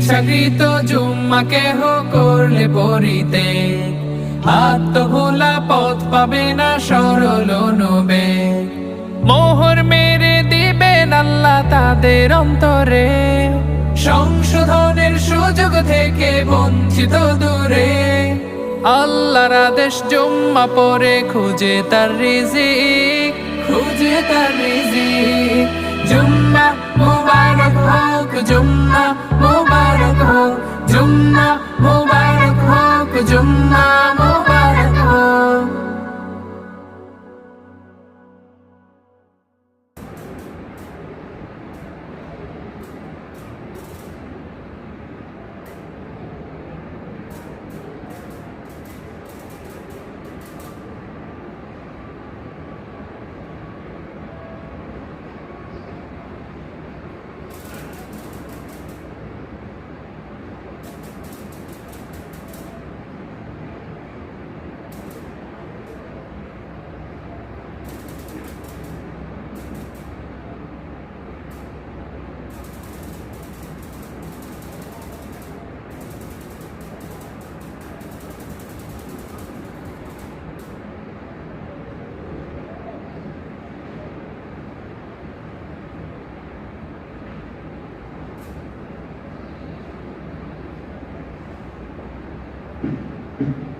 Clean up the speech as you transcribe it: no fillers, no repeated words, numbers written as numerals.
ইচ্ছাকৃত জুম্মা কেহ করলে পড়িতে, আত্মভোলা পথ পাবে না সরল নবে। মোহর মেরে দিবেন আল্লাহ তাদের অন্তরে, সংশোধনের সুযোগ থেকে বঞ্চিত দূরে। আল্লাহর আদেশ জুম্মা পরে খুঁজে তার রিজিক, খুঁজে তার রিজিক। জুম্মা মুবারক হোক, জুম্মা মুবারক হোক, জুম্মা মুবারক হোক, জুম্মা মুবারক হোক। Thank you.